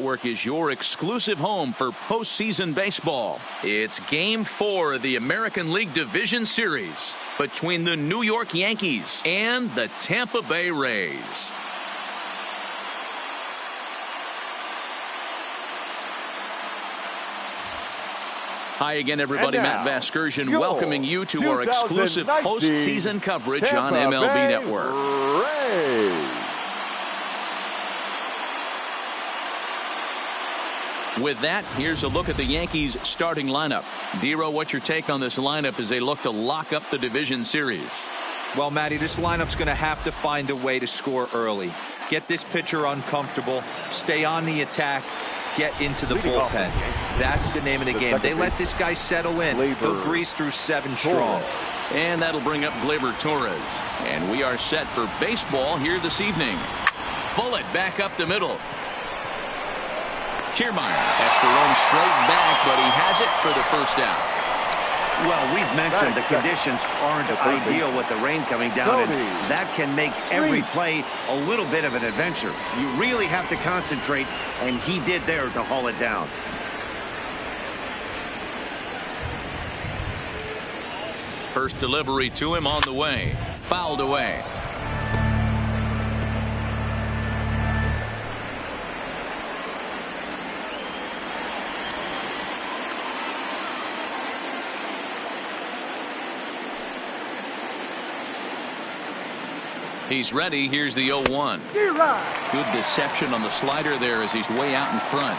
Network is your exclusive home for postseason baseball. It's Game 4 of the American League Division Series between the New York Yankees and the Tampa Bay Rays. Hi again, everybody. Matt Vasgersian welcoming you to our exclusive postseason coverage on MLB Network. Rays. With that, here's a look at the Yankees starting lineup. Dero, what's your take on this lineup as they look to lock up the division series? Well, Matty, this lineup's going to have to find a way to score early. Get this pitcher uncomfortable, stay on the attack, get into the bullpen. That's the name of the game. They let this guy settle in. He'll breeze through 7 strong. And that'll bring up Gleyber Torres. And we are set for baseball here this evening. Bullet back up the middle. Kiermaier has to run straight back, but he has it for the first out. Well, we've mentioned the conditions aren't ideal with the rain coming down, and that can make every play a little bit of an adventure. You really have to concentrate, and he did there to haul it down. First delivery to him on the way. Fouled away. He's ready. Here's the 0-1. Good deception on the slider there as he's way out in front.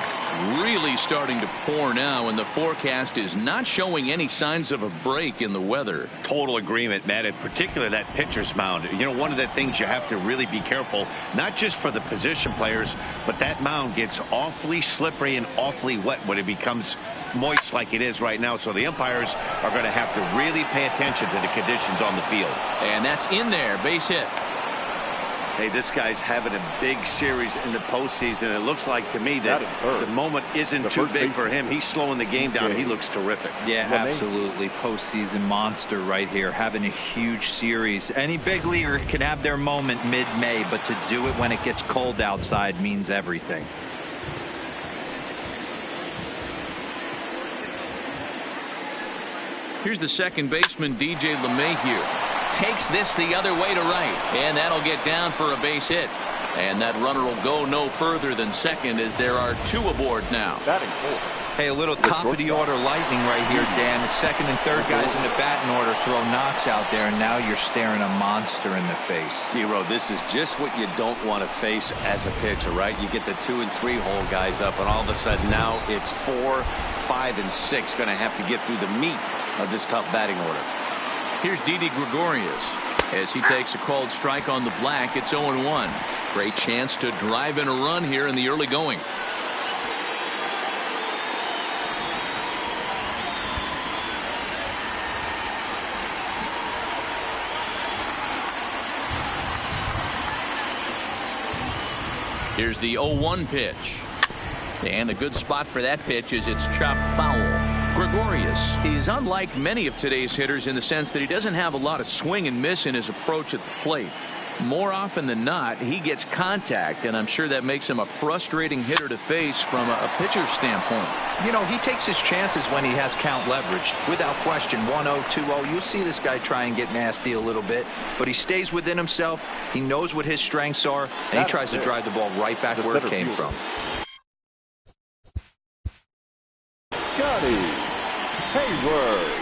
Really starting to pour now, and the forecast is not showing any signs of a break in the weather. Total agreement, Matt, in particular that pitcher's mound. You know, one of the things you have to really be careful, not just for the position players, but that mound gets awfully slippery and awfully wet when it becomes moist like it is right now. So the umpires are going to have to really pay attention to the conditions on the field. And that's in there. Base hit. Hey, this guy's having a big series in the postseason. It looks like to me that the moment isn't too big for him. He's slowing the game down. He looks terrific. Yeah, absolutely. Postseason monster right here, having a huge series. Any big leaguer can have their moment mid-May, but to do it when it gets cold outside means everything. Here's the second baseman, DJ LeMahieu. Takes this the other way to right, and that'll get down for a base hit. And that runner will go no further than second as there are 2 aboard now. Hey, a little top of the order lightning right here, Dan. The second and third guys in the batting order throw knocks out there, and now you're staring a monster in the face. Dero, this is just what you don't want to face as a pitcher, right? You get the 2 and 3 hole guys up, and all of a sudden now it's 4, 5, and 6 going to have to get through the meat of this tough batting order. Here's Didi Gregorius as he takes a called strike on the black. It's 0-1. Great chance to drive in a run here in the early going. Here's the 0-1 pitch. And a good spot for that pitch is it's chopped foul. Gregorius is unlike many of today's hitters in the sense that he doesn't have a lot of swing and miss in his approach at the plate. More often than not, he gets contact, and I'm sure that makes him a frustrating hitter to face from a pitcher's standpoint. You know, he takes his chances when he has count leverage. Without question, 1-0, 2-0, you'll see this guy try and get nasty a little bit, but he stays within himself. He knows what his strengths are, and he tries to drive the ball right back where it came from. Hayward.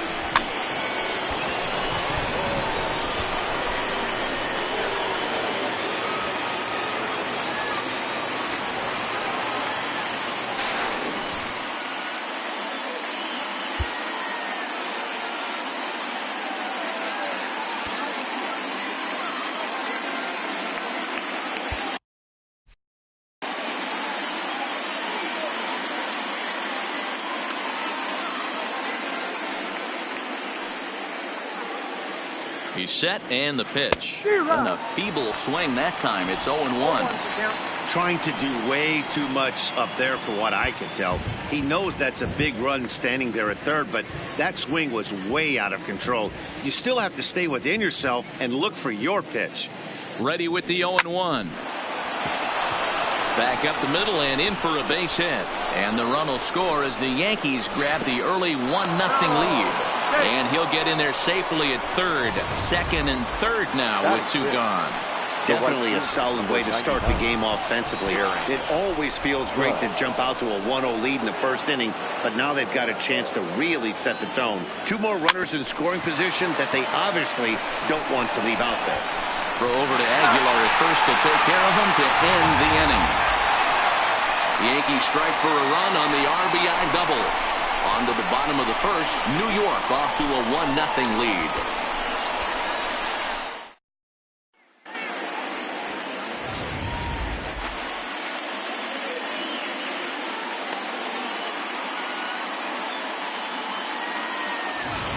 He's set, and the pitch. And a feeble swing that time. It's 0-1. Trying to do way too much up there for what I can tell. He knows that's a big run standing there at third, but that swing was way out of control. You still have to stay within yourself and look for your pitch. Ready with the 0-1. Back up the middle and in for a base hit. And the run will score as the Yankees grab the early 1-0 lead. And he'll get in there safely at third. Second and third now with two gone. Definitely a solid way to start the game offensively. It always feels great to jump out to a 1-0 lead in the first inning, but now they've got a chance to really set the tone. Two more runners in scoring position that they obviously don't want to leave out there. Throw over to Aguilar at first to take care of him to end the inning. The Yankees strike for a run on the RBI double. On to the bottom of the first, New York off to a 1-0 lead.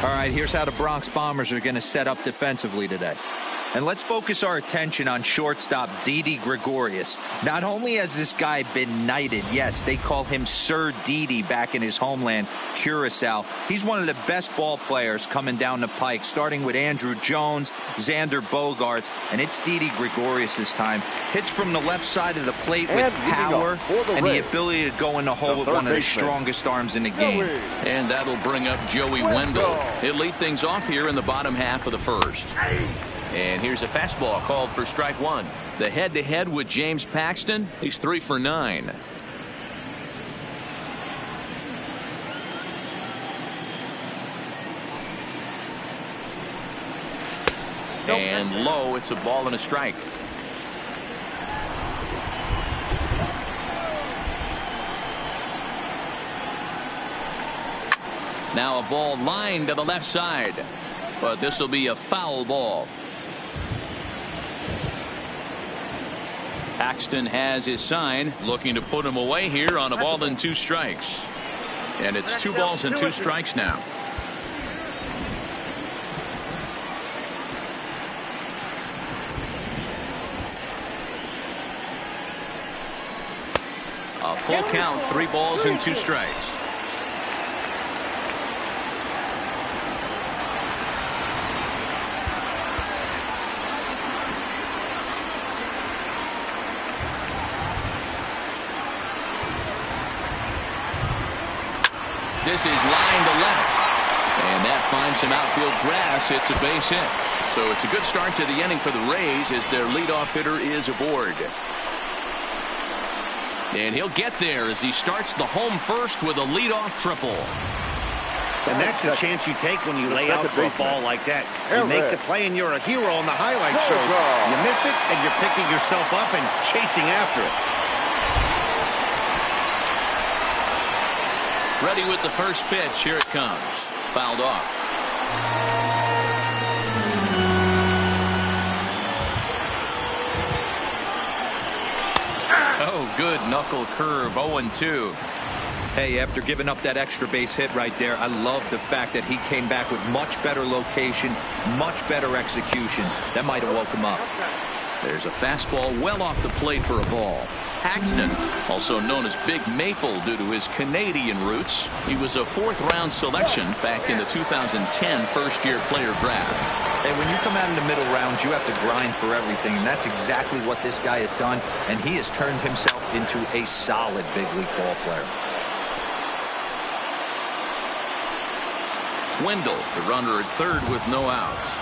All right, here's how the Bronx Bombers are going to set up defensively today. And let's focus our attention on shortstop Didi Gregorius. Not only has this guy been knighted, yes, they call him Sir Didi back in his homeland, Curacao. He's one of the best ball players coming down the pike, starting with Andrew Jones, Xander Bogaerts, and it's Didi Gregorius this time. Hits from the left side of the plate with power and the ability to go in the hole with one of the strongest arms in the game. And that'll bring up Joey Wendell. He'll lead things off here in the bottom half of the first. And here's a fastball called for strike one. The head-to-head with James Paxton. He's 3 for 9. And low, it's a ball and a strike. Now a ball lined to the left side, but this will be a foul ball. Paxton has his sign, looking to put him away here on a ball and 2 strikes. And it's 2 balls and 2 strikes now. A full count, 3 balls and 2 strikes. This is line to left, and that finds some outfield grass. It's a base hit. So it's a good start to the inning for the Rays as their leadoff hitter is aboard. And he'll get there as he starts the home first with a leadoff triple. And that's the chance you take when you lay out for a ball like that. You make the play and you're a hero on the highlight show. You miss it and you're picking yourself up and chasing after it. Ready with the first pitch. Here it comes. Fouled off. Oh, good knuckle curve. 0-2. Hey, after giving up that extra base hit right there, I love the fact that he came back with much better location, much better execution. That might have woke him up. There's a fastball well off the plate for a ball. Paxton, also known as Big Maple due to his Canadian roots. He was a 4th-round selection back in the 2010 first-year player draft. Hey, when you come out in the middle rounds, you have to grind for everything, and that's exactly what this guy has done, and he has turned himself into a solid big league ball player. Wendell, the runner at third with no outs.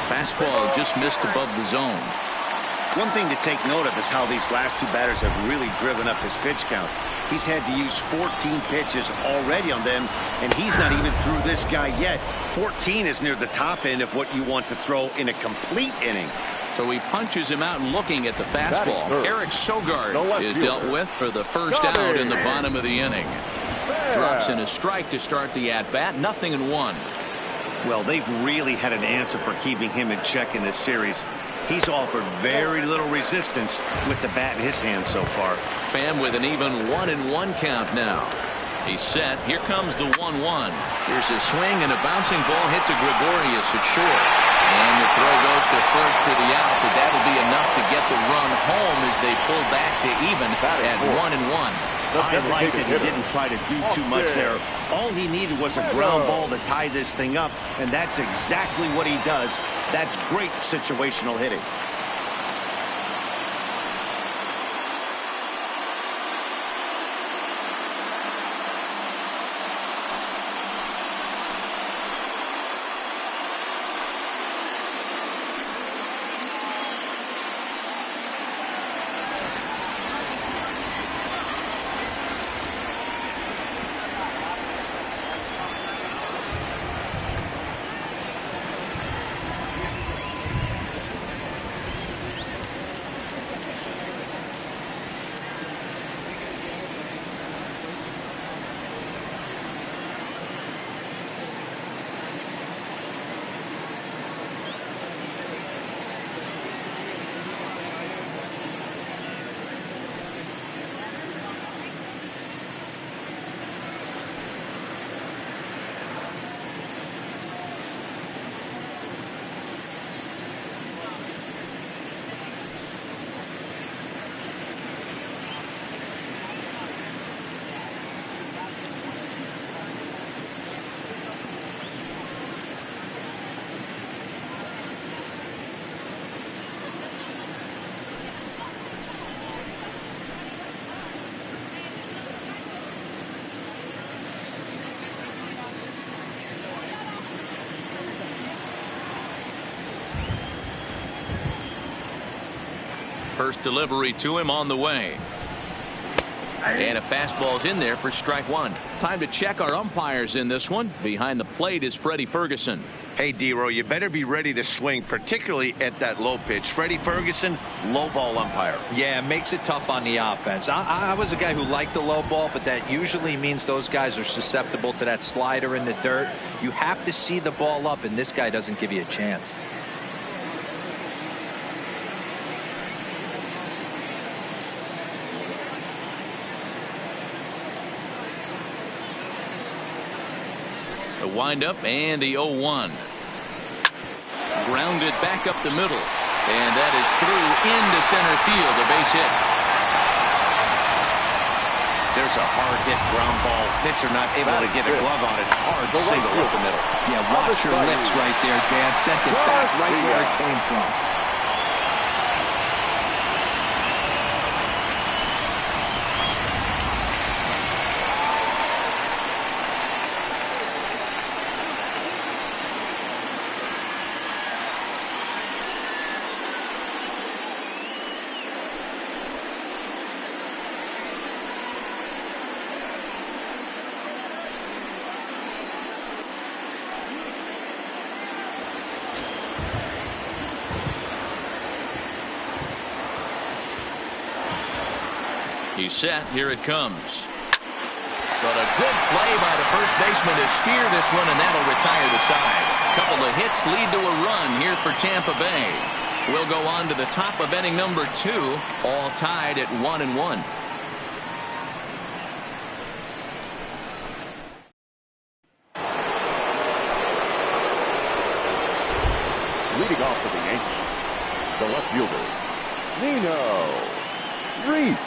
Fastball just missed above the zone. One thing to take note of is how these last 2 batters have really driven up his pitch count. He's had to use 14 pitches already on them, and he's not even through this guy yet. 14 is near the top end of what you want to throw in a complete inning. So he punches him out looking at the fastball. Eric Sogard is dealt with for the first out in the bottom of the inning. Drops in a strike to start the at-bat. 0-1. Well, they've really had an answer for keeping him in check in this series. He's offered very little resistance with the bat in his hand so far. Pham with an even 1-1 count now. He's set. Here comes the 1-1. Here's a swing, and a bouncing ball hits a Gregorius at short. And the throw goes to first for the out, but that'll be enough to get the run home as they pull back to even at 1-1. I like that he didn't try to do too much there. All he needed was a ground ball to tie this thing up, and that's exactly what he does. That's great situational hitting. First delivery to him on the way. And a fastball's in there for strike one. Time to check our umpires in this one. Behind the plate is Freddie Ferguson. Hey, D-Row, you better be ready to swing, particularly at that low pitch. Freddie Ferguson, low ball umpire. Yeah, it makes it tough on the offense. I was a guy who liked the low ball, but that usually means those guys are susceptible to that slider in the dirt. You have to see the ball up, and this guy doesn't give you a chance. The windup and the 0-1. Grounded back up the middle. And that is through into center field. A base hit. There's a hard hit ground ball. Pitcher not able to get a glove on it. Hard single up the middle. Yeah, watch your lips right there, Dan. Sent it back right where it came from. He's set. Here it comes. But a good play by the first baseman to spear this one, and that'll retire the side. Couple of hits lead to a run here for Tampa Bay. We'll go on to the top of inning number 2, all tied at 1-1. Leading off for the Yankees, the left fielder, Nino Reese.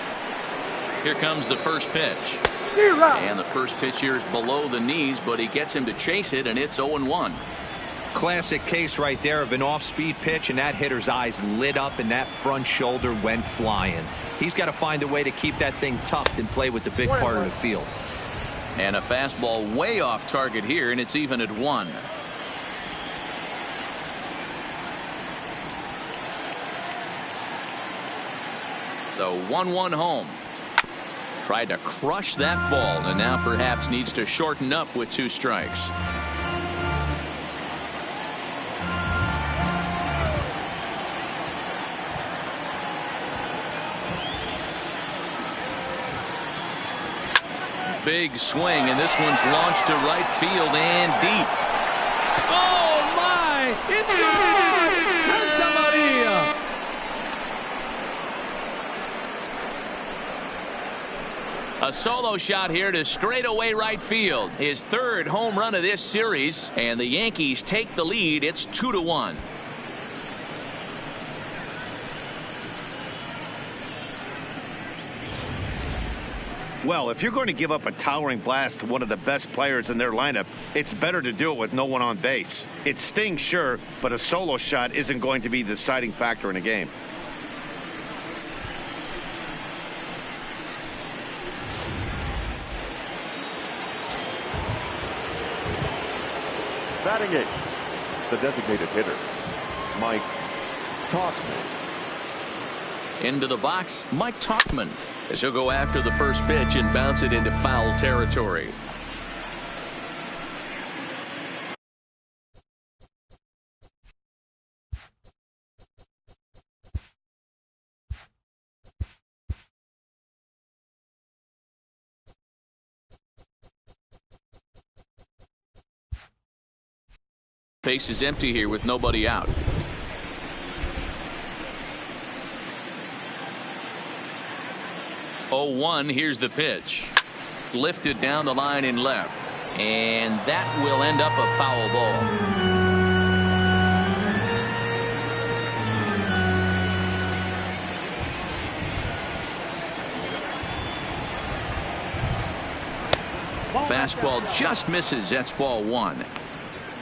Here comes the first pitch. And the first pitch here is below the knees, but he gets him to chase it, and it's 0-1. Classic case right there of an off-speed pitch, and that hitter's eyes lit up, and that front shoulder went flying. He's got to find a way to keep that thing tucked and play with the big part of the field. And a fastball way off target here, and it's even at 1. So 1-1 home. Tried to crush that ball, and now perhaps needs to shorten up with 2 strikes. big swing, and this one's launched to right field and deep. Oh, my! It's gone! Santa Maria! A solo shot here to straightaway right field. His third home run of this series, and the Yankees take the lead. It's 2-1. Well, if you're going to give up a towering blast to one of the best players in their lineup, it's better to do it with no one on base. It stings, sure, but a solo shot isn't going to be the deciding factor in a game. Batting eighth, the designated hitter, Mike Tauchman. Into the box, Mike Tauchman, as he'll go after the first pitch and bounce it into foul territory. Base is empty here with nobody out. Oh, 1, here's the pitch. Lifted down the line in left. And that will end up a foul ball. Fastball just misses. That's ball 1.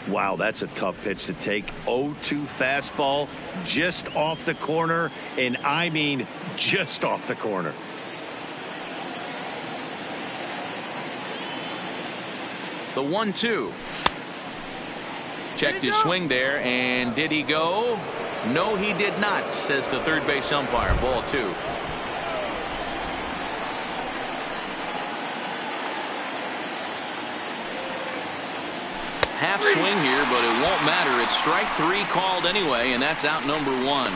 Wow, that's a tough pitch to take. 0-2 fastball just off the corner, and I mean just off the corner. The 1-2. Checked his swing there, and did he go? No, he did not, says the third base umpire. Ball 2. Half swing here, but it won't matter. It's strike 3 called anyway, and that's out number 1.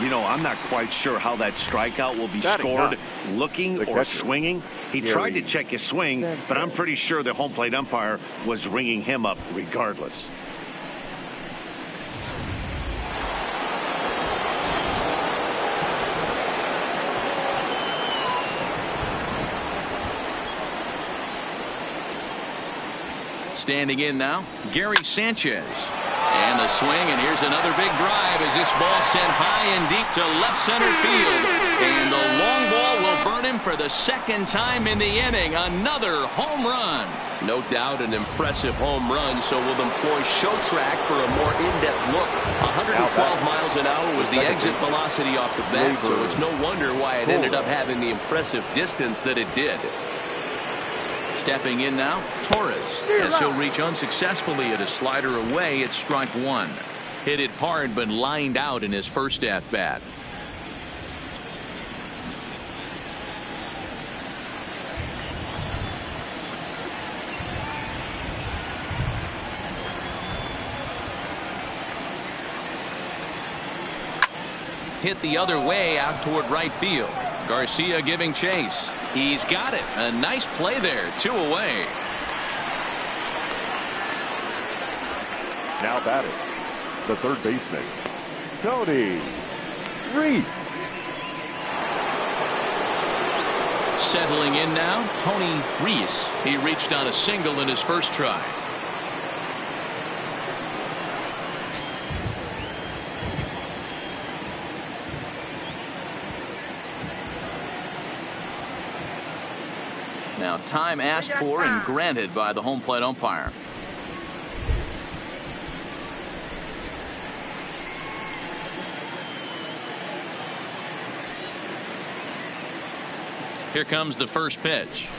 You know, I'm not quite sure how that strikeout will be scored, looking or swinging. He tried to check his swing, but I'm pretty sure the home plate umpire was ringing him up regardless. Standing in now, Gary Sanchez. And the swing, and here's another big drive as this ball sent high and deep to left center field. And the long ball will burn him for the second time in the inning. Another home run. No doubt an impressive home run, so we'll employ show track for a more in-depth look. 112 miles an hour was the exit velocity off the bat, so it's no wonder why it ended up having the impressive distance that it did. Stepping in now, Torres, as he'll reach unsuccessfully at a slider away at strike 1. Hit it hard, but lined out in his first at-bat. Hit the other way out toward right field. Garcia giving chase. He's got it. A nice play there. 2 away. Now batting, the third baseman, Tony Reese. Settling in now, Tony Reese. He reached on a single in his first try. Now time asked for and granted by the home plate umpire. Here comes the first pitch.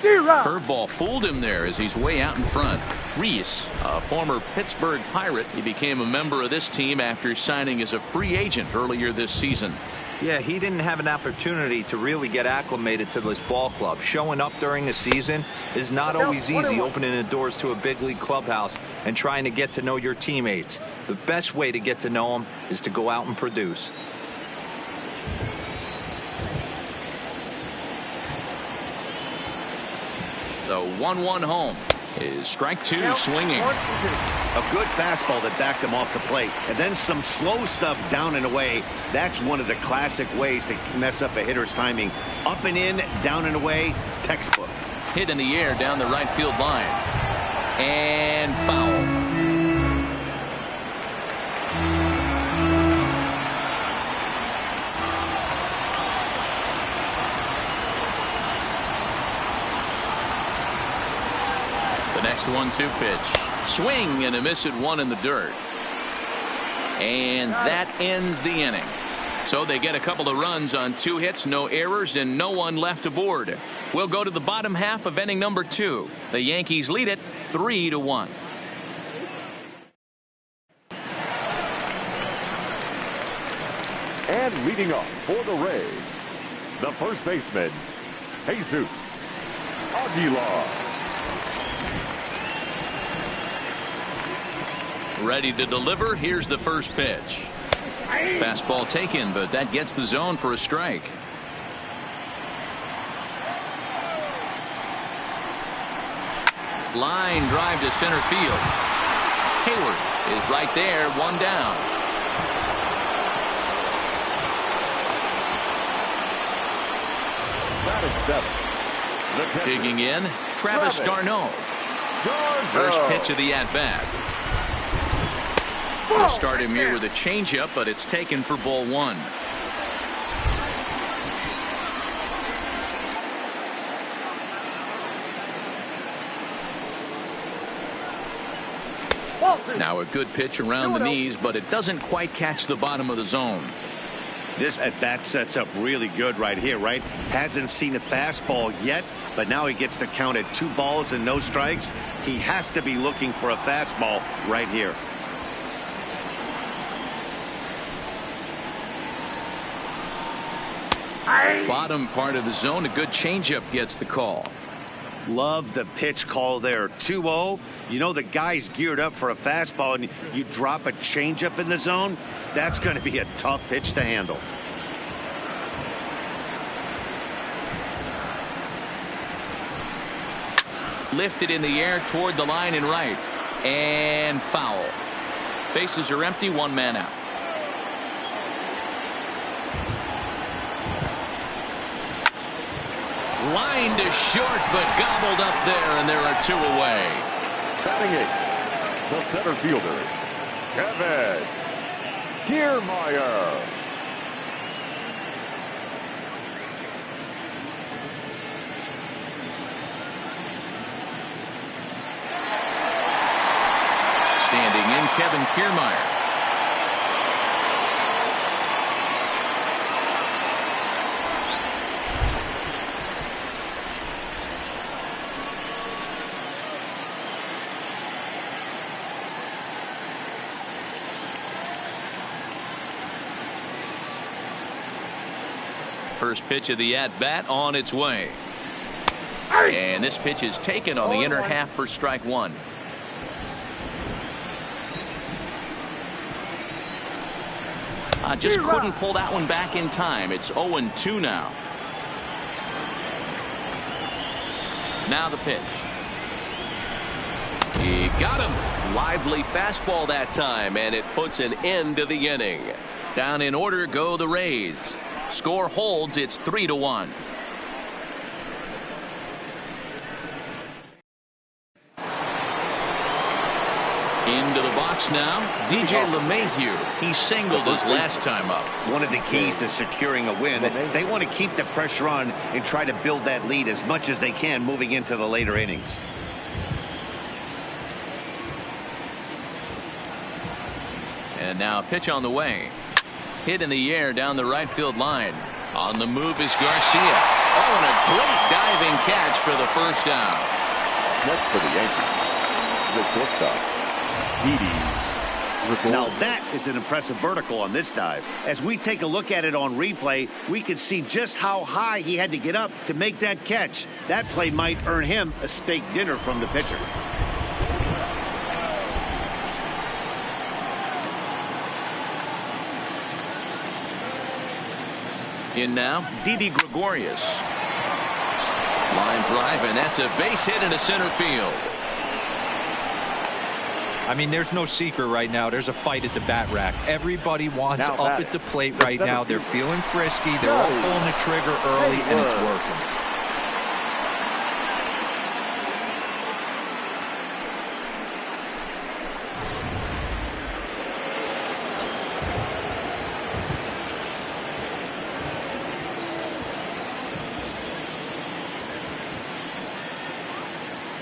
Curveball fooled him there as he's way out in front. Reese, a former Pittsburgh Pirate, he became a member of this team after signing as a free agent earlier this season. Yeah, he didn't have an opportunity to really get acclimated to this ball club. Showing up during the season is not always easy, opening the doors to a big league clubhouse and trying to get to know your teammates. The best way to get to know them is to go out and produce. The 1-1 home is strike two swinging. A good fastball that backed him off the plate, and then some slow stuff down and away. That's one of the classic ways to mess up a hitter's timing. Up and in, down and away, textbook. Hit in the air down the right field line. And foul. The next 1-2 pitch. Swing and a miss at one in the dirt. And that ends the inning. So they get a couple of runs on 2 hits, no errors, and no one left aboard. We'll go to the bottom half of inning number 2. The Yankees lead it 3-1. And leading off for the Rays, the first baseman, Jesus Aguilar. Ready to deliver. Here's the first pitch. Fastball taken, but that gets the zone for a strike. Line drive to center field. Hayward is right there, one down. Digging in, Travis d'Arnaud. First pitch of the at-bat. We'll start him here with a changeup, but it's taken for ball 1. Now a good pitch around the knees, but it doesn't quite catch the bottom of the zone. This at-bat sets up really good right here, right? Hasn't seen a fastball yet, but now he gets to count at 2 balls and no strikes. He has to be looking for a fastball right here. Bottom part of the zone, a good changeup gets the call. Love the pitch call there. 2-0. You know the guy's geared up for a fastball, and you drop a changeup in the zone. That's going to be a tough pitch to handle. Lifted in the air toward the line and right. And foul. Bases are empty, 1 man out. Line to short, but gobbled up there, and there are 2 away. Batting 8, the center fielder, Kevin Kiermaier. Standing in, Kevin Kiermaier. First pitch of the at-bat on its way. And this pitch is taken on the inner half for strike 1. Just couldn't pull that one back in time. It's 0-2 now. Now the pitch. He got him. Lively fastball that time, and it puts an end to the inning. Down in order go the Rays. Score holds. It's 3-1. Into the box now, DJ LeMahieu. He singled his last time up. One of the keys to securing a win. They want to keep the pressure on and try to build that lead as much as they can moving into the later innings. And now a pitch on the way. Hit in the air down the right field line. On the move is Garcia. Oh, and a great diving catch for the first down. Next for the Yankees, the shortstop, Now that is an impressive vertical on this dive. As we take a look at it on replay, we can see just how high he had to get up to make that catch. That play might earn him a steak dinner from the pitcher. In now, Didi Gregorius. Line drive, and that's a base hit into center field. I mean, there's no secret right now. There's a fight at the bat rack. Everybody wants Now up at the plate right now. They're feeling frisky. They're all pulling the trigger early, and it's working.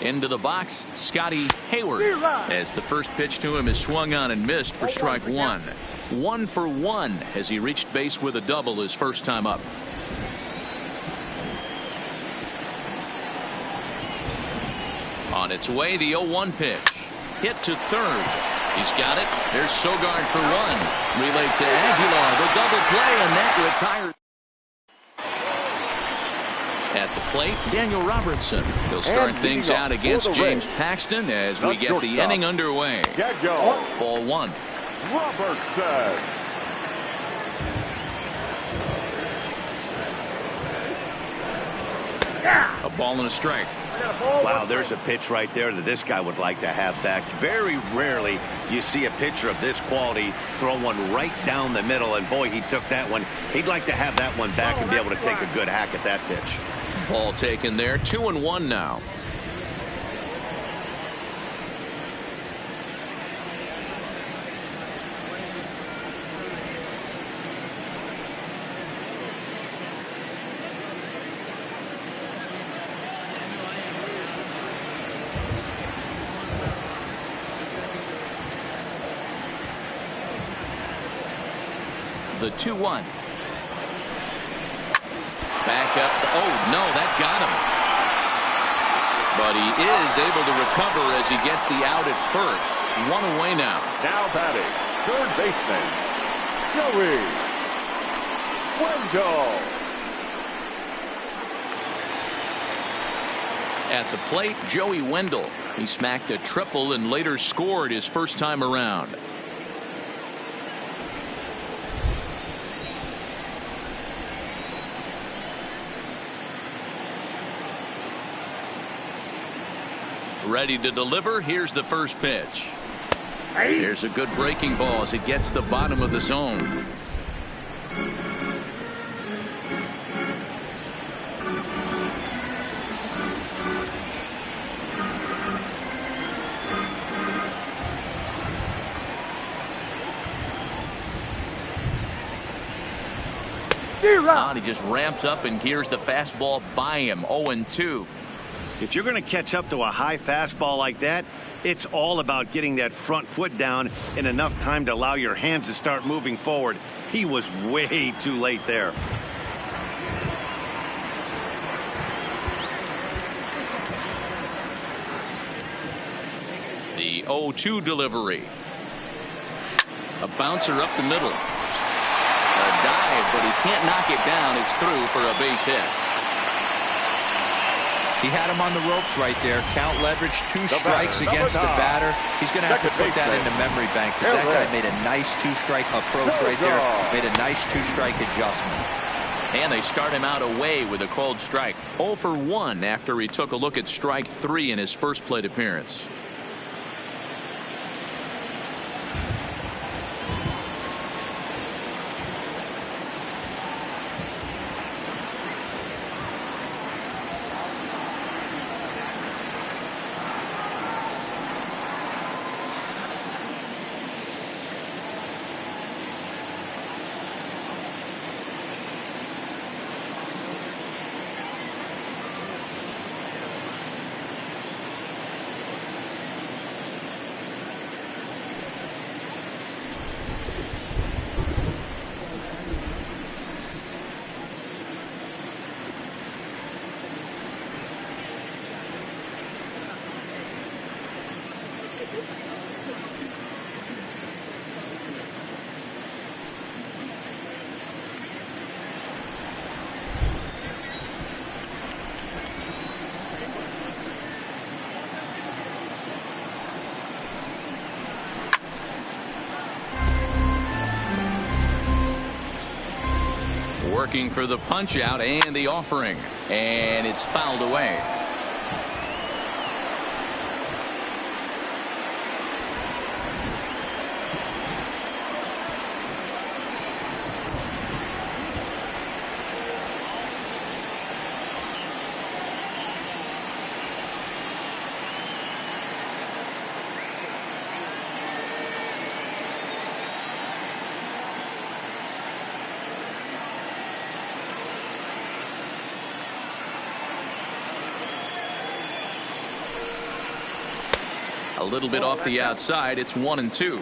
Into the box, Scotty Hayward, as the first pitch to him is swung on and missed for strike one. 1 for 1 as he reached base with a double his first time up. On its way, the 0-1 pitch. Hit to third. He's got it. There's Sogard for one. Relayed to Aguilar. The double play, and that retired. At the plate, Daniel Robertson. He'll start things out against James Paxton as we get the inning underway. Ball one. Robertson. A ball and a strike. Wow, there's a pitch right there that this guy would like to have back. Very rarely you see a pitcher of this quality throw one right down the middle, and boy, he took that one. He'd like to have that one back and be able to take a good hack at that pitch. Ball taken there. 2-1 now. The 2-1. Back up. Oh, no, that got him. But he is able to recover as he gets the out at first. One away now. Now batting, third baseman, Joey Wendell. At the plate, Joey Wendell. He smacked a triple and later scored his first time around. Ready to deliver. Here's the first pitch. Here's a good breaking ball as it gets the bottom of the zone. He just ramps up and gears the fastball by him. 0-2. If you're going to catch up to a high fastball like that, it's all about getting that front foot down in enough time to allow your hands to start moving forward. He was way too late there. The 0-2 delivery. A bouncer up the middle. A dive, but he can't knock it down. It's through for a base hit. He had him on the ropes right there. Count leverage, 2 strikes against the batter. He's going to have to put that in the memory bank because that guy made a nice 2-strike approach right there. Made a nice 2-strike adjustment. And they start him out away with a called strike. 0 for 1 after he took a look at strike 3 in his first plate appearance. Working for the punch out and the offering. and it's fouled away. A little bit off the outside. It's 1-2.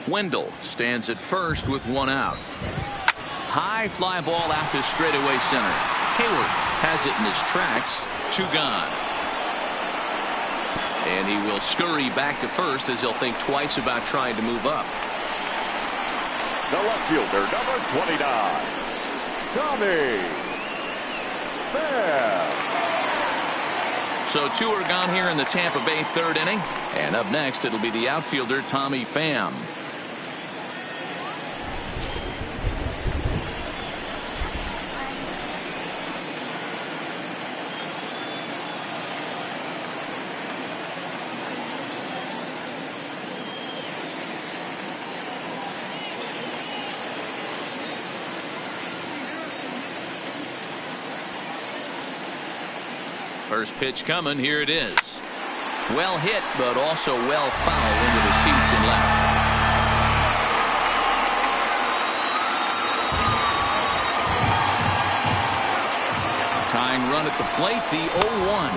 Wendell stands at first with one out. High fly ball out to straightaway center. Hayward has it in his tracks. 2 gone. And he will scurry back to first as he'll think twice about trying to move up. The left fielder, number 29, Tommy Pham. So 2 are gone here in the Tampa Bay 3rd inning. And up next, it'll be the outfielder, Tommy Pham. First pitch coming. Here it is. Well hit, but also well fouled into the seats and left. Tying run at the plate, the 0-1.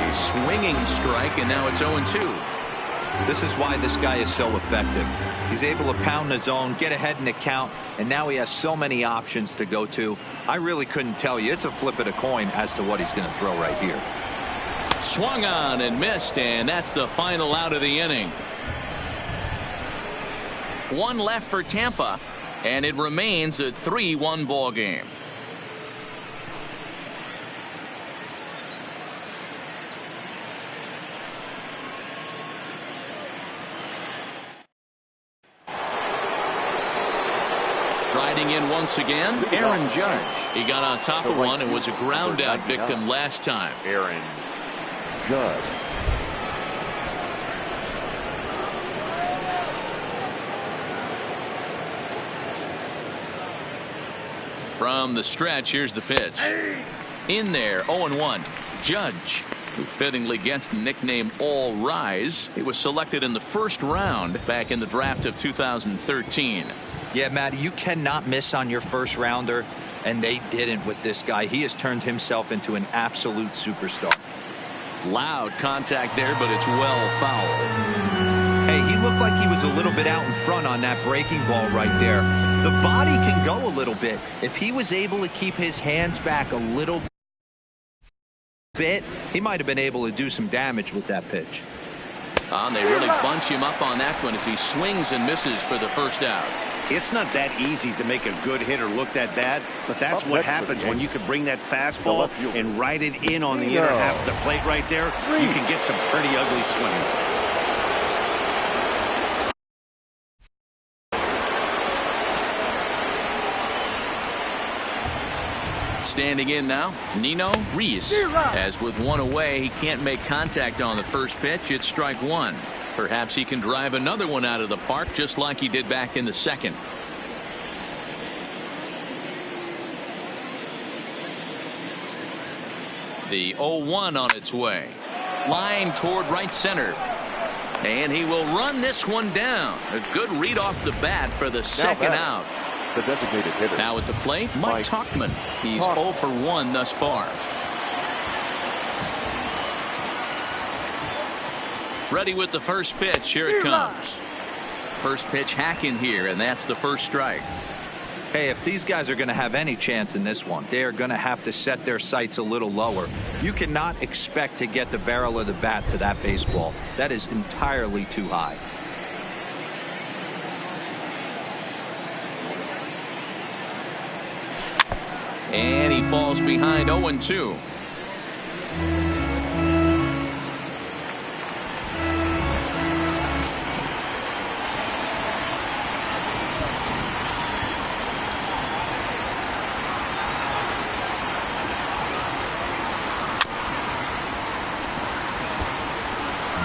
A swinging strike, and now it's 0-2. This is why this guy is so effective. He's able to pound the zone, get ahead in the count, and now he has so many options to go to. I really couldn't tell you. It's a flip of the coin as to what he's going to throw right here. Swung on and missed, and that's the final out of the inning. 1 left for Tampa, and it remains a 3-1 ball game. Striding in once again, Aaron Judge. He got on top of one and was a ground out victim last time. Aaron Judge. From the stretch, here's the pitch. In there, 0-1. Judge, who fittingly gets the nickname All Rise. He was selected in the first round back in the draft of 2013. Yeah, Matty, you cannot miss on your first rounder, and they didn't with this guy. He has turned himself into an absolute superstar. Loud contact there, but it's well fouled. Hey, he looked like he was a little bit out in front on that breaking ball right there. The body can go a little bit. If he was able to keep his hands back a little bit, he might have been able to do some damage with that pitch. And they really bunch him up on that one as he swings and misses for the first out. It's not that easy to make a good hitter look that bad, but that's what happens when you can bring that fastball and ride it in on the inner half of the plate right there. You can get some pretty ugly swings. Standing in now, Nino Reese. As with one away, he can't make contact on the first pitch. It's strike one. Perhaps he can drive another one out of the park just like he did back in the second. The 0-1 on its way. Line toward right center. And he will run this one down. A good read off the bat for the second out. The designated hitter. Now at the plate, Mike Tauchman. He's 0 for 1 thus far. Ready with the first pitch. Here it comes. First pitch hacking here, and that's the first strike. Hey, if these guys are going to have any chance in this one, they are going to have to set their sights a little lower. You cannot expect to get the barrel of the bat to that baseball. That is entirely too high. And he falls behind 0-2.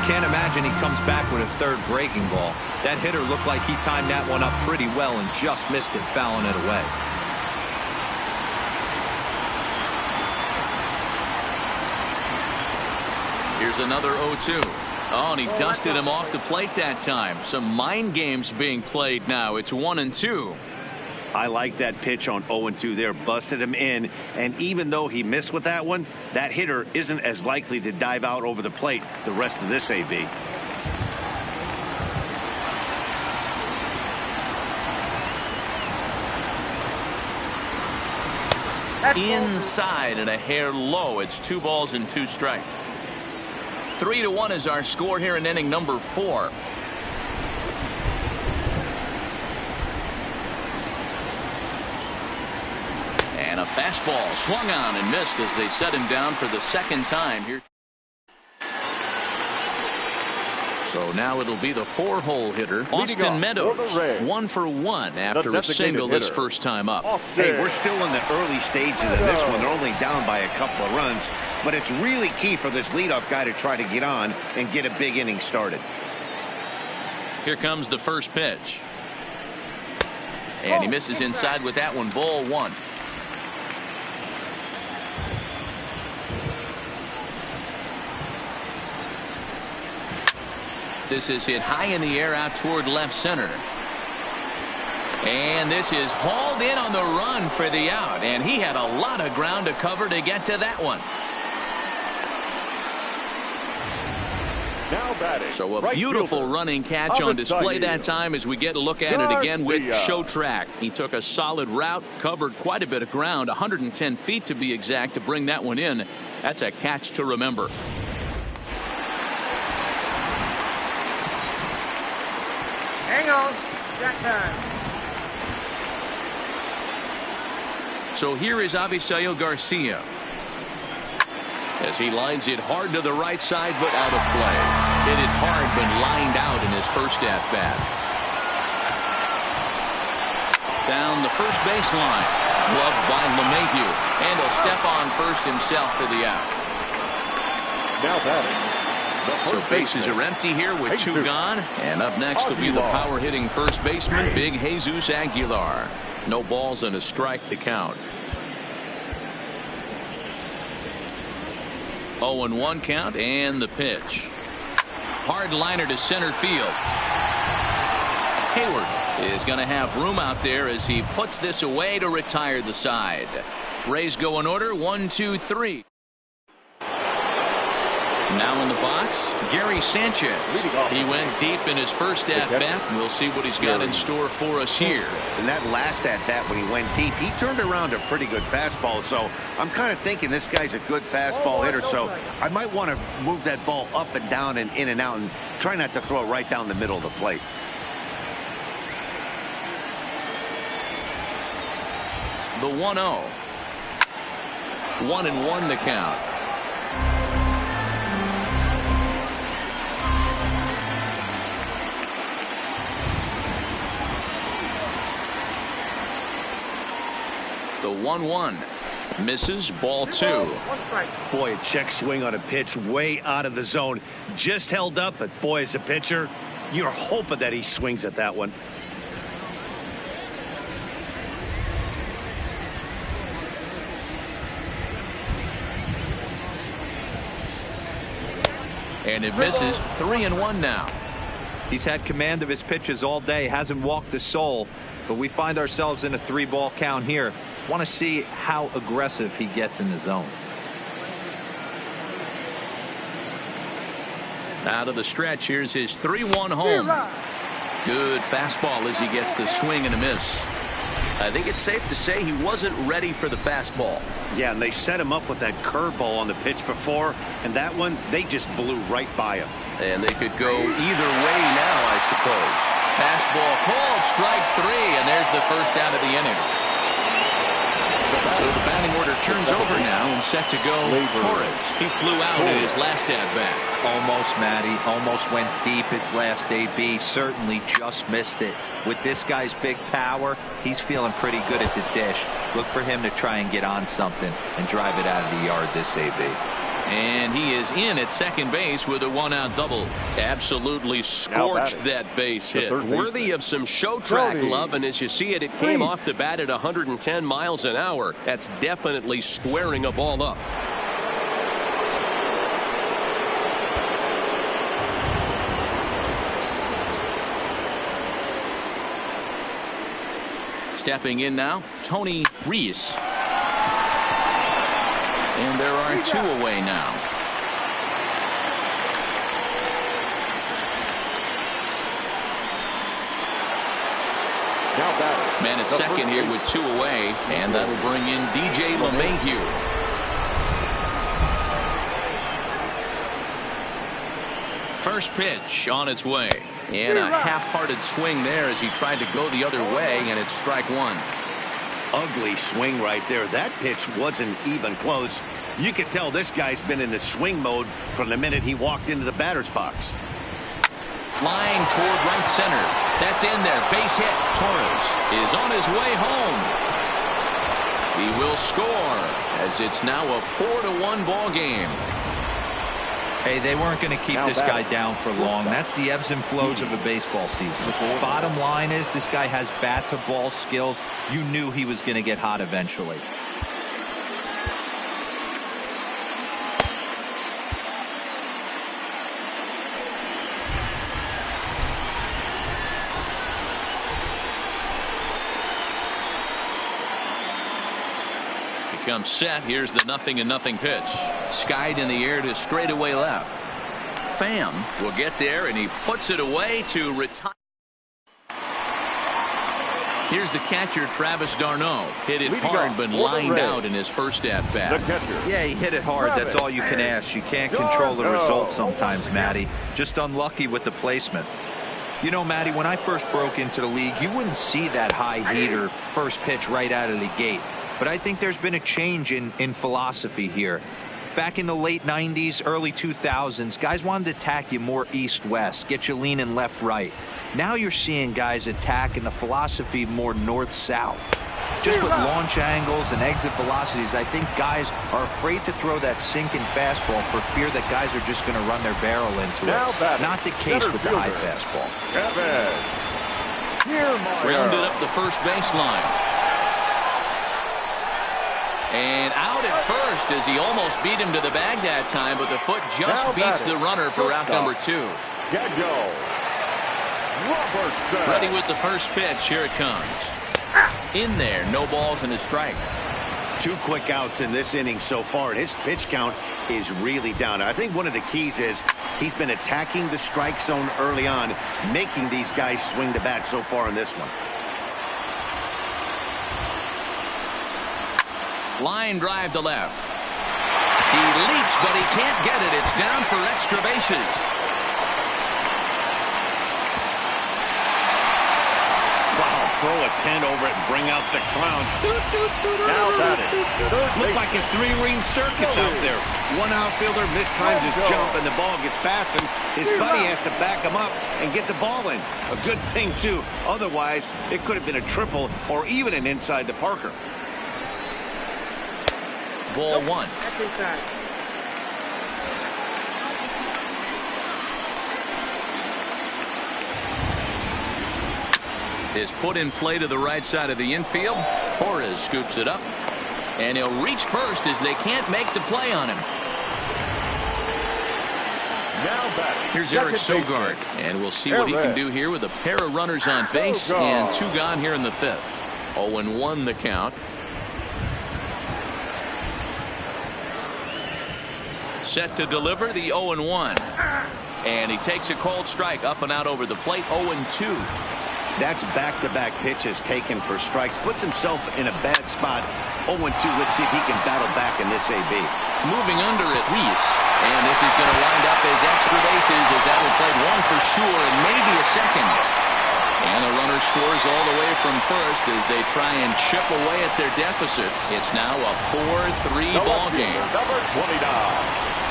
Can't imagine he comes back with a third breaking ball. That hitter looked like he timed that one up pretty well and just missed it, fouling it away. Here's another 0-2. Oh, and he dusted him off the plate that time. Some mind games being played now. It's 1-2. I like that pitch on 0-2 there. Busted him in. And even though he missed with that one, that hitter isn't as likely to dive out over the plate the rest of this AB. Inside and a hair low. It's 2 balls and 2 strikes. 3-1 is our score here in inning number 4. And a fastball swung on and missed as they set him down for the second time here. So now it'll be the 4-hole hitter, Austin Meadows, 1 for 1 after a single this first time up. Hey, we're still in the early stages of this one. They're only down by a couple of runs, but it's really key for this leadoff guy to try to get on and get a big inning started. Here comes the first pitch. And he misses inside with that one, ball 1. This is hit high in the air out toward left center. And this is hauled in on the run for the out. And he had a lot of ground to cover to get to that one. Now batting. So a beautiful running catch on display that time as we get a look at it again with Show Track. He took a solid route, covered quite a bit of ground, 110 feet to be exact, to bring that one in. That's a catch to remember. Hang on. Jack time. So here is Avisail Garcia as he lines it hard to the right side, but out of play. Hit it hard, but lined out in his first at-bat. Down the first baseline. Gloved by LeMahieu. And he'll step on first himself for the out. Now batting. So bases are empty here with 2 gone. And up next will be the power-hitting first baseman, Big Jesus Aguilar. No balls and a strike to count. 0-1 count, and the pitch. Hard liner to center field. Hayward is going to have room out there as he puts this away to retire the side. Rays go in order, 1, 2, 3. Now in the box, Gary Sanchez. He went deep in his first at-bat. We'll see what he's got in store for us here. In that last at-bat when he went deep, he turned around a pretty good fastball. So I'm kind of thinking this guy's a good fastball hitter. So I might want to move that ball up and down and in and out and try not to throw it right down the middle of the plate. The 1-0. 1-1 the count. The 1-1 misses, ball 2. Boy, a check swing on a pitch way out of the zone. Just held up, but boy, as a pitcher, you're hoping that he swings at that one. And it misses. 3-1 now. He's had command of his pitches all day, hasn't walked a soul, but we find ourselves in a 3-ball count here. Want to see how aggressive he gets in the zone. Out of the stretch, here's his 3-1 home. Good fastball as he gets the swing and a miss. I think it's safe to say he wasn't ready for the fastball. Yeah, and they set him up with that curveball on the pitch before, and that one, they just blew right by him. And they could go either way now, I suppose. Fastball called, strike 3, and there's the first out of the inning. So the batting order turns over now and set to go Torres. He flew out in his last at-bat. Almost, Matty. Almost went deep his last AB. Certainly just missed it. With this guy's big power, he's feeling pretty good at the dish. Look for him to try and get on something and drive it out of the yard this AB. And he is in at second base with a 1-out double. Absolutely scorched that base hit. Worthy of some show track love, and as you see it, it came off the bat at 110 miles an hour. That's definitely squaring a ball up. Stepping in now, Tony Reese. And there are 2 away now. Man at second here with 2 away, and that'll bring in DJ LeMahieu. First pitch on its way. And a half-hearted swing there as he tried to go the other way, and it's strike 1. Ugly swing right there. That pitch wasn't even close. You could tell this guy's been in the swing mode from the minute he walked into the batter's box. Line toward right center. That's in there. Base hit. Torres is on his way home. He will score as it's now a 4-1 ball game. Hey, they weren't going to keep this guy down for long. That's the ebbs and flows of a baseball season. Bottom line is this guy has bat-to-ball skills. You knew he was going to get hot eventually. Comes set. Here's the 0-0 pitch. Skied in the air to straightaway left. Pham will get there, and he puts it away to retire. Here's the catcher, Travis d'Arnaud. Hit it hard, but lined out in his first at-bat. Yeah, he hit it hard. That's all you can ask. You can't control the result sometimes, Matty. Just unlucky with the placement. You know, Matty, when I first broke into the league, you wouldn't see that high heater first pitch right out of the gate. But I think there's been a change in philosophy here. Back in the late 90s, early 2000s, guys wanted to attack you more east-west, get you leaning left-right. Now you're seeing guys attacking the philosophy more north-south. Just with launch angles and exit velocities, I think guys are afraid to throw that sinking fastball for fear that guys are just going to run their barrel into it. Not the case with the high fastball. Rounded up the first baseline. And out at first as he almost beat him to the bag that time, but the foot just beats the runner for route number 2. Ready with the first pitch. Here it comes. In there, no balls and a strike. 2 quick outs in this inning so far, and his pitch count is really down. I think one of the keys is he's been attacking the strike zone early on, making these guys swing the bat so far in this one. Line drive to left. He leaps, but he can't get it. It's down for extra bases. Wow, throw a tent over it and bring out the clown. Now batting. Looked like a 3-ring circus out there. One outfielder mistimes his jump and the ball gets fastened. His buddy has to back him up and get the ball in. A good thing, too. Otherwise, it could have been a triple or even an inside the Parker. Ball 1. That's inside. Is put in play to the right side of the infield. Torres scoops it up. And he'll reach first as they can't make the play on him. Now batting. Here's Eric Sogard. And we'll see what he can do here with a pair of runners on base and 2 gone here in the 5th. 0-1 the count. Set to deliver the 0-1. And he takes a cold strike up and out over the plate. 0-2. That's back-to-back pitches taken for strikes. Puts himself in a bad spot. 0-2. Let's see if he can battle back in this AB. Moving under it, Reese. And this is going to wind up as extra bases as that will play 1 for sure and maybe a second. And the runner scores all the way from first as they try and chip away at their deficit. It's now a 4-3 ball game. Number 29.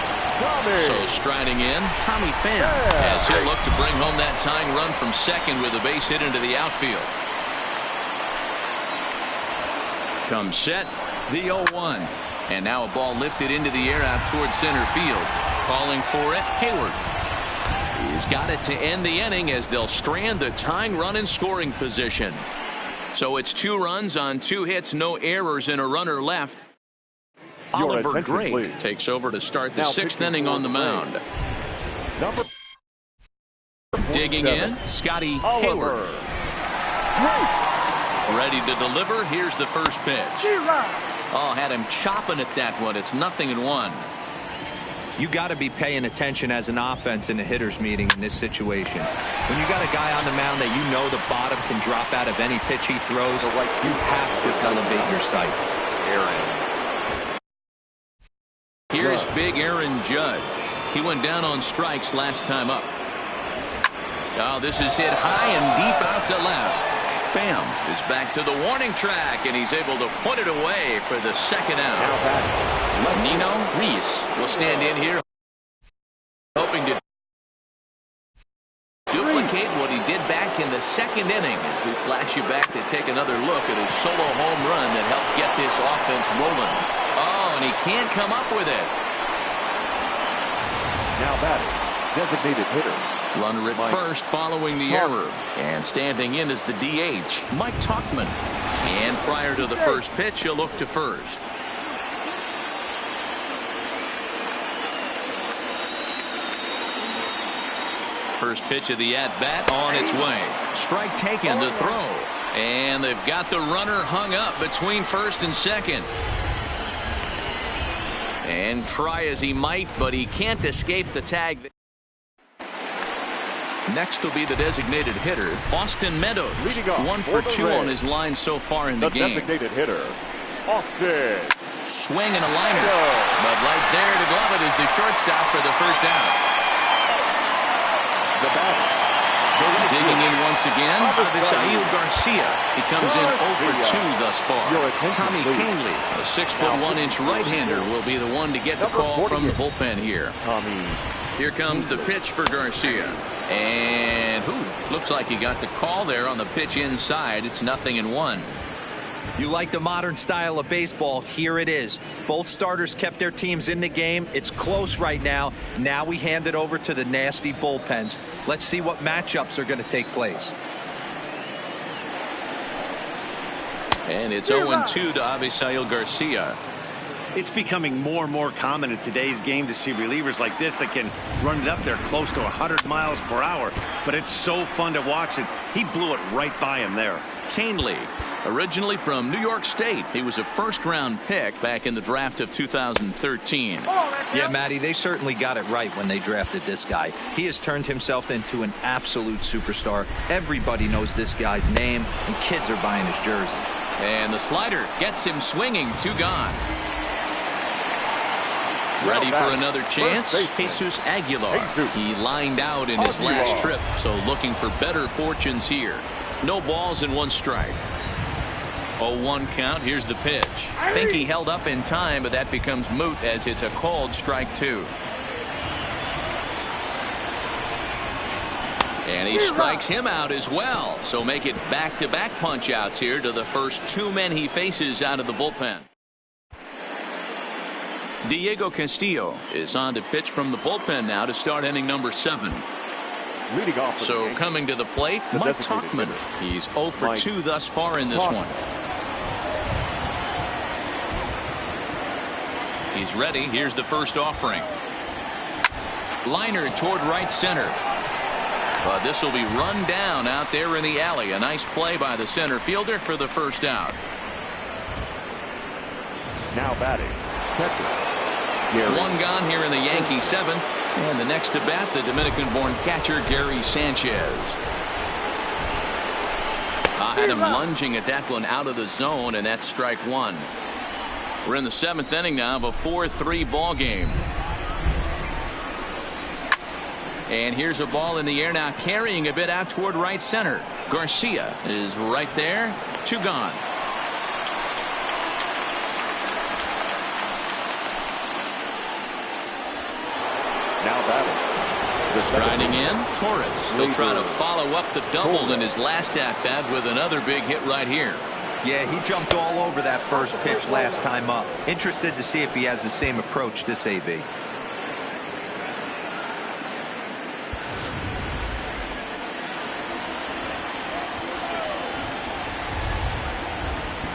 So striding in, Tommy Pham, as he'll look to bring home that tying run from second with a base hit into the outfield. Comes set, the 0-1. And now a ball lifted into the air out towards center field. Calling for it, Hayward. He's got it to end the inning as they'll strand the tying run in scoring position. So it's 2 runs on 2 hits, no errors, and a runner left. Oliver Gray takes over to start the 6th inning on the mound. Digging in, Scotty Hayward. Ready to deliver. Here's the first pitch. Oh, had him chopping at that one. It's 0-1. You got to be paying attention as an offense in a hitter's meeting in this situation. When you got a guy on the mound that you know the bottom can drop out of any pitch he throws, you have to elevate your sights. Here's big Aaron Judge. He went down on strikes last time up. Oh, this is hit high and deep out to left. Pham is back to the warning track, and he's able to put it away for the 2nd out. Nino Reese will stand in here, hoping to duplicate what he did back in the 2nd inning as we flash you back to take another look at his solo home run that helped get this offense rolling. Oh, and he can't come up with it. Now batting, designated hitter. Runner at first following the error. And standing in is the DH, Mike Tauchman. And prior to the first pitch, he'll look to first. First pitch of the at-bat on its way. Strike taken, the throw. And they've got the runner hung up between first and second. And try as he might, but he can't escape the tag. Next will be the designated hitter, Austin Meadows. 1 for 2 on his line so far in the game. Designated hitter, Austin. Swing and a liner. But right there to glove it is the shortstop for the first out. The batter. Digging in once again, Avisail Garcia. He comes in 0 for 2 thus far. Tommy Cangley, a 6'1" right-hander, will be the one to get the call from the bullpen here. Here comes the pitch for Garcia. And looks like he got the call there on the pitch inside. It's 0-1. You like the modern style of baseball? Here it is. Both starters kept their teams in the game. It's close right now. Now we hand it over to the nasty bullpens. Let's see what matchups are going to take place. And it's 0-2 to Avisail Garcia. It's becoming more and more common in today's game to see relievers like this that can run it up there close to 100 miles per hour. But it's so fun to watch it. He blew it right by him there. Canely, originally from New York State. He was a first-round pick back in the draft of 2013. Yeah, Matty, they certainly got it right when they drafted this guy. He has turned himself into an absolute superstar. Everybody knows this guy's name, and kids are buying his jerseys. And the slider gets him swinging. 2 gone. Ready for another chance? Jesus Aguilar. He lined out in his last trip, so looking for better fortunes here. No balls and 1 strike. 0-1 count. Here's the pitch. Think he held up in time, but that becomes moot as it's a called strike 2. And he strikes him out as well. So make it back-to-back punch-outs here to the first 2 men he faces out of the bullpen. Diego Castillo is on to pitch from the bullpen now to start inning number 7. Leading off so coming to the plate, Mike Tauchman. He's 0 for 2 thus far in this one. He's ready. Here's the first offering. Liner toward right center. But this will be run down out there in the alley. A nice play by the center fielder for the first out. Now batting, catcher. 1 gone here in the Yankees 7th. And the next to bat, the Dominican-born catcher Gary Sanchez. Had him lunging at that one out of the zone, and that's strike 1. We're in the 7th inning now of a 4-3 ball game. And here's a ball in the air now, carrying a bit out toward right center. Garcia is right there. 2 gone. Now batting. Striding in, Torres. He'll try to follow up the double in his last at-bat with another big hit right here. Yeah, he jumped all over that first pitch last time up. Interested to see if he has the same approach this AB.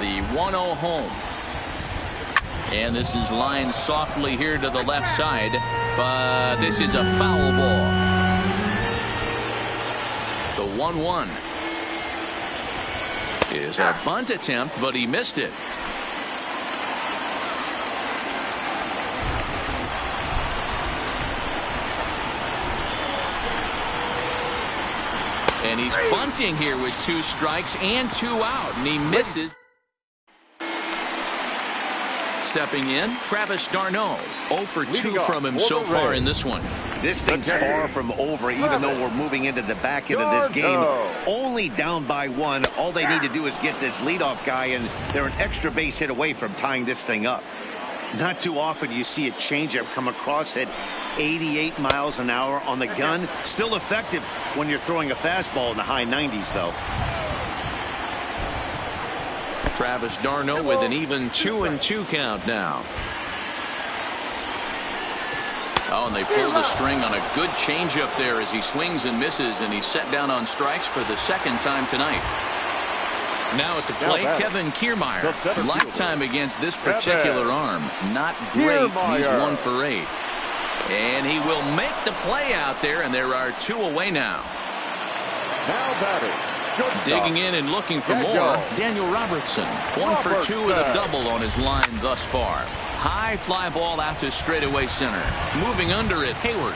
The 1-0 home. And this is lined softly here to the left side, but this is a foul ball. The 1-1 is a bunt attempt, but he missed it. And he's bunting here with 2 strikes and 2 out, and he misses. Stepping in, Travis d'Arnaud. 0 for 2 from him so far in this one. This thing's far from over, even though we're moving into the back end of this game. Only down by 1. All they need to do is get this leadoff guy, and they're an extra base hit away from tying this thing up. Not too often you see a changeup come across at 88 miles an hour on the gun. Still effective when you're throwing a fastball in the high 90s, though. Travis d'Arnaud with an even 2-2 count now. Oh, and they pull the string on a good changeup there as he swings and misses, and he's set down on strikes for the 2nd time tonight. Now at the plate, Kevin Kiermaier. Lifetime against this particular arm. Not great. He's 1 for 8. And he will make the play out there, and there are 2 away now. Now batting. Digging in and looking for more, Daniel Robertson. 1 for 2 with a double on his line thus far. High fly ball out to straightaway center. Moving under it, Hayward.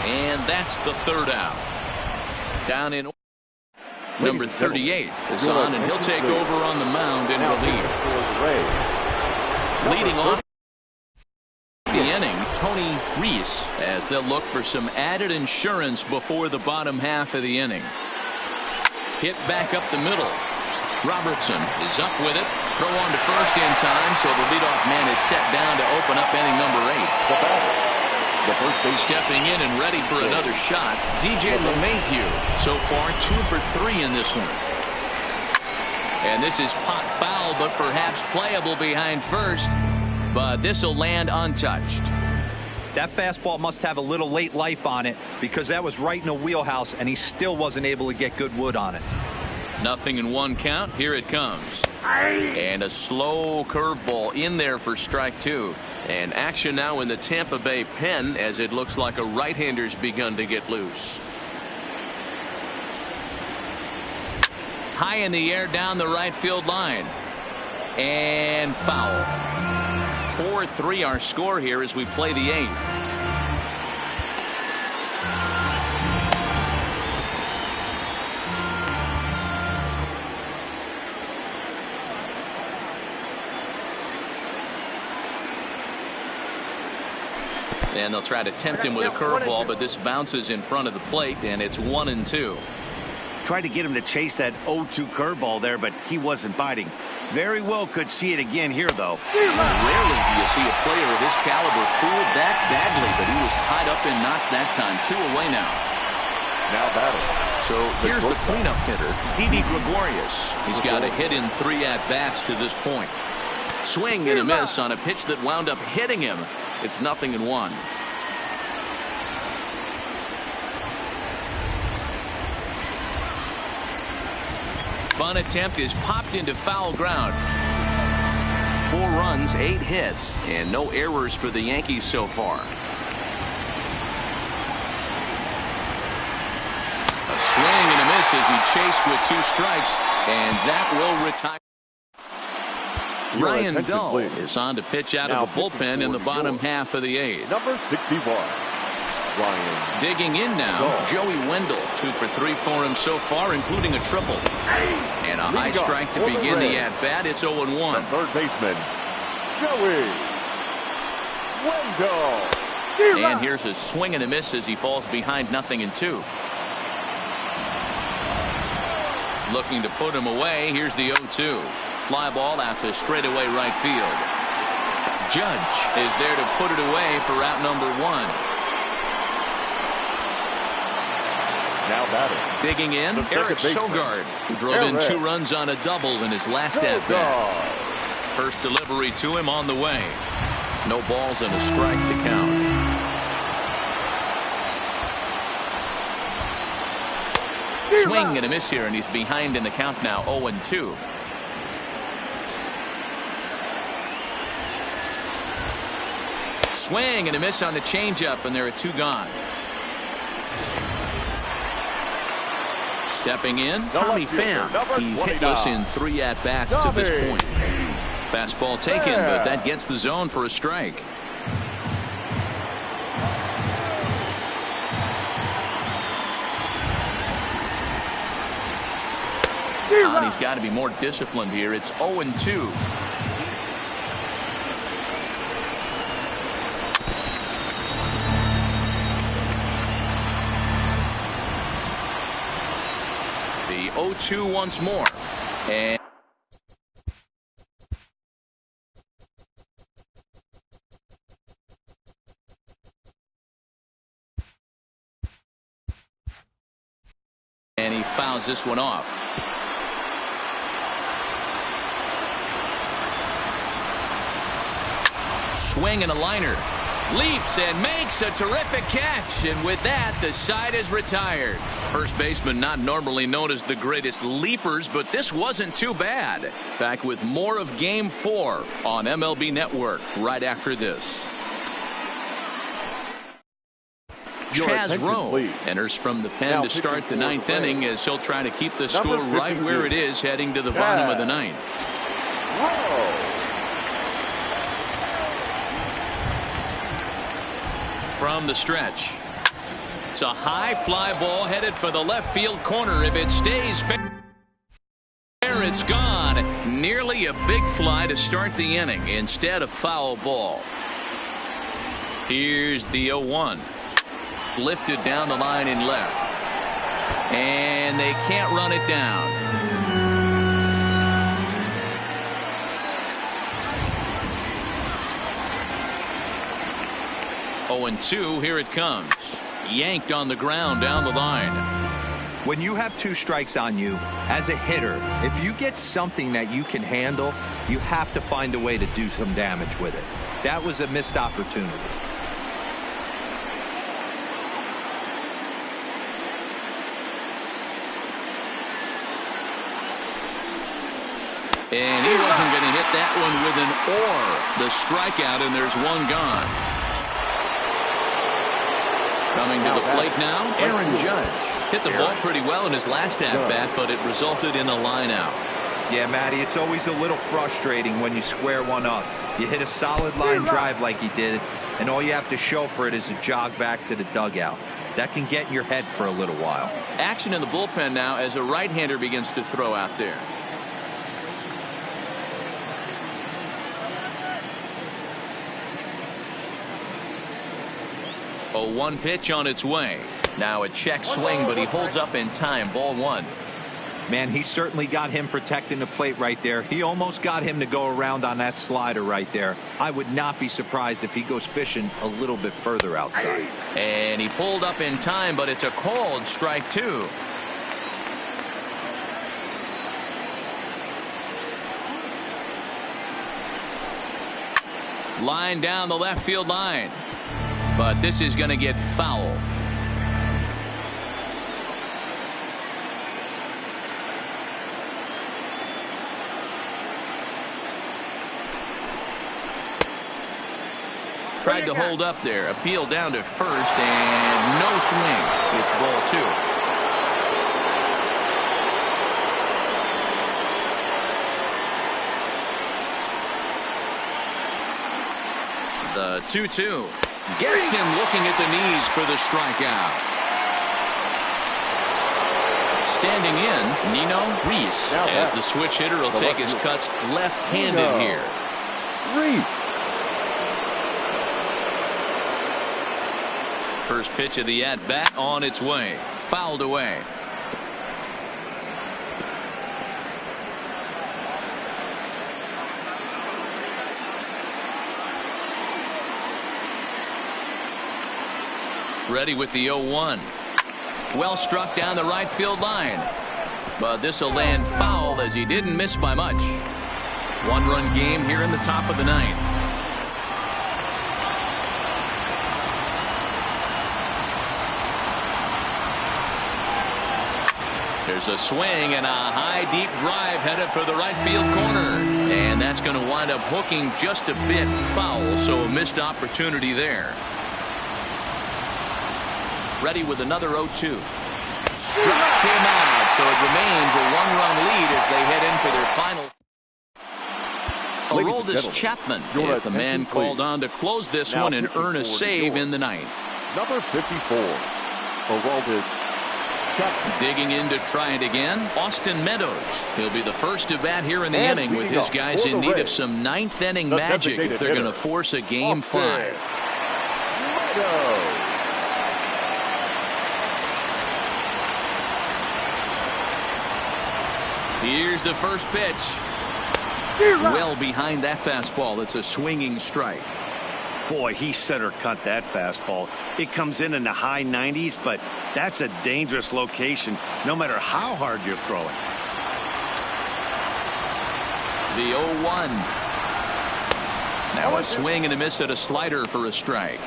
And that's the 3rd out. Down in number 38 is on, and he'll take over on the mound in relief. Leading off the inning, Tony Reese, as they'll look for some added insurance before the bottom half of the inning. Hit back up the middle. Robertson is up with it. Throw on to first in time, so the leadoff man is set down to open up inning number 8. The first base stepping in and ready for another shot. DJ LeMahieu, so far 2 for 3 in this one. And this is pot foul, but perhaps playable behind first. But this will land untouched. That fastball must have a little late life on it, because that was right in the wheelhouse, and he still wasn't able to get good wood on it. 0-1 count. Here it comes. And a slow curveball in there for strike two. And action now in the Tampa Bay pen as it looks like a right-hander's begun to get loose. High in the air down the right field line. And foul. 4-3 our score here as we play the eighth. And they'll try to tempt him with a curveball, but this bounces in front of the plate, and it's 1-2. Tried to get him to chase that 0-2 curveball there, but he wasn't biting. Very well could see it again here, though. Rarely do you see a player of his caliber fooled that badly, but he was tied up and knocked that time. 2 away now. Now batting. So here's the cleanup hitter, Didi Gregorius. He's got a hit in 3 at-bats to this point. Swing and a miss on a pitch that wound up hitting him. It's 0-1. Bunt attempt is popped into foul ground. 4 runs, 8 hits, and no errors for the Yankees so far. A swing and a miss as he chased with 2 strikes, and that will retire. Ryan Dull is on to pitch out of the bullpen in the bottom half of the 8th. Number 61, Ryan. Digging in now, Joey Wendell. 2 for 3 for him so far, including a triple. And a high strike to begin the at-bat. It's 0-1. Third baseman, Joey Wendell. And here's a swing and a miss as he falls behind 0-2. Looking to put him away. Here's the 0-2. Fly ball out to straightaway right field. Judge is there to put it away for out number 1. Now batting. Digging in, Eric Sogard, who drove in 2 runs on a double in his last at-bat. First delivery to him on the way. No balls and a strike to count. Swing and a miss here, and he's behind in the count now, 0-2. Swing and a miss on the changeup, and there are 2 gone. Stepping in, Tommy Pham. He's hitless in 3 at-bats to this point. Fastball taken, but that gets the zone for a strike. And he's got to be more disciplined here. It's 0-2. The 0-2 once more. And he fouls this one off. Swing and a liner. Leaps and makes a terrific catch, and with that the side is retired. First baseman not normally known as the greatest leapers, but this wasn't too bad. Back with more of Game 4 on MLB Network right after this. Chaz Rowe enters from the pen to start the 9th inning as he'll try to keep the score right where it is heading to the bottom of the 9th. From the stretch. It's a high fly ball headed for the left field corner. If it stays fair, it's gone. Nearly a big fly to start the inning. Instead, a foul ball. Here's the 0-1. Lifted down the line in left. And they can't run it down. And 2, here it comes. Yanked on the ground down the line. When you have 2 strikes on you, as a hitter, if you get something that you can handle, you have to find a way to do some damage with it. That was a missed opportunity. And he wasn't going to hit that one with an or. The strikeout, and there's one gone. Coming to the plate now, Aaron Judge. Hit the ball pretty well in his last at-bat, but it resulted in a line out. Yeah, Matty, it's always a little frustrating when you square one up. You hit a solid line drive like he did, and all you have to show for it is a jog back to the dugout. That can get in your head for a little while. Action in the bullpen now as a right-hander begins to throw out there. 0-1 pitch on its way. Now a check swing, but he holds up in time. Ball one. Man, he certainly got him protecting the plate right there. He almost got him to go around on that slider right there. I would not be surprised if he goes fishing a little bit further outside. And he pulled up in time, but it's a called strike two. Line down the left field line. But this is going to get foul. Tried to hold up there. Appeal down to first, and no swing. It's ball two. The 2-2. Gets him looking at the knees for the strikeout. Standing in, Nino Reese, as the switch hitter will take his cuts left-handed here. Reese. First pitch of the at-bat on its way. Fouled away. Ready with the 0-1. Well struck down the right field line. But this will land foul as he didn't miss by much. One-run game here in the top of the ninth. There's a swing and a high deep drive headed for the right field corner. And that's going to wind up hooking just a bit foul, so a missed opportunity there. Ready with another 0-2. Struck him out, so it remains a one-run lead as they head in for their final. Aroldis Chapman is the man called on to close this one and earn a save in the ninth. Number 54, Aroldis Chapman. Digging in to try it again, Austin Meadows. He'll be the first to bat here in the inning with his guys in need of some ninth inning magic if they're going to force a game 5. Here's the first pitch. Well behind that fastball. It's a swinging strike. Boy, he center cut that fastball. It comes in the high 90s, but that's a dangerous location no matter how hard you're throwing. The 0-1. Now a swing and a miss at a slider for a strike.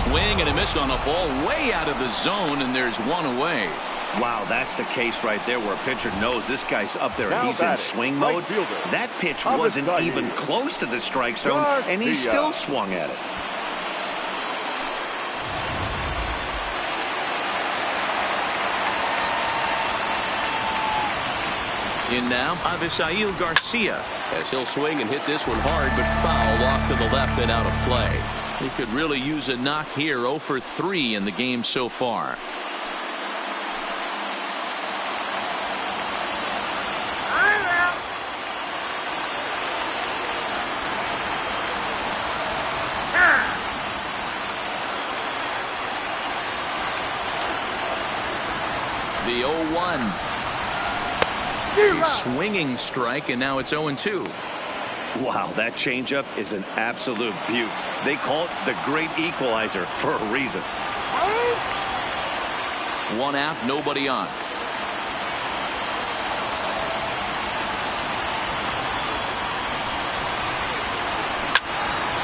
Swing and a miss on a ball way out of the zone, and there's one away. Wow, that's the case right there where a pitcher knows this guy's up there. Now He's in swing mode. That pitch wasn't even close to the strike zone, and he still swung at it. In now, Avisail Garcia, as he'll swing and hit this one hard, but foul off to the left and out of play. He could really use a knock here. 0 for 3 in the game so far. The 0-1. A swinging strike, and now it's 0-2. Wow, that changeup is an absolute beaut. They call it the great equalizer for a reason. 1 out, nobody on.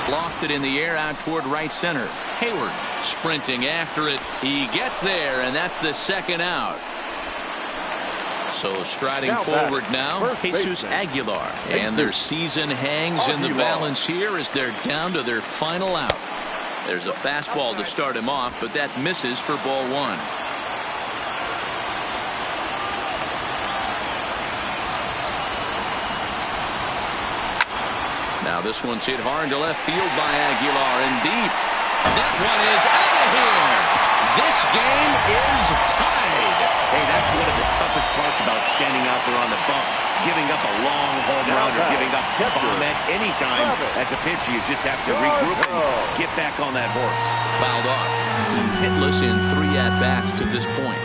Lofted in the air out toward right center. Hayward sprinting after it. He gets there, and that's the 2nd out. So striding forward now, Jesus Aguilar. And their season hangs in the balance here as they're down to their final out. There's a fastball to start him off, but that misses for ball 1. Now this one's hit hard to left field by Aguilar and deep. That one is out of here. This game is tied. Hey, that's one of the toughest parts about standing out there on the bump. Giving up a long home run or giving up a bomb at any time. As a pitcher, you just have to regroup and get back on that horse. Fouled off. He's hitless in 3 at-bats to this point.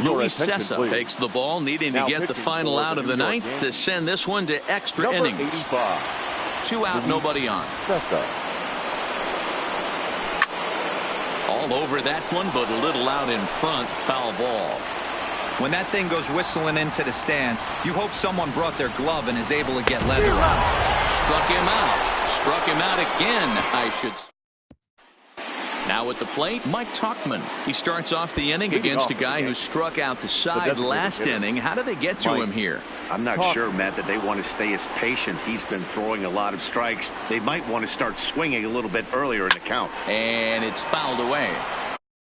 Luis Sessa takes the ball, needing to get the final out of the 9th to send this one to extra innings. 2 out, nobody on. All over that one, but a little out in front. Foul ball. When that thing goes whistling into the stands, you hope someone brought their glove and is able to get leather out. Struck him out. Struck him out again, I should say. Now at the plate, Mike Tuchman. He starts off the inning against a guy who struck out the side last inning. How did they get to him here? I'm not sure, Matt, that they want to stay as patient. He's been throwing a lot of strikes. They might want to start swinging a little bit earlier in the count. And it's fouled away.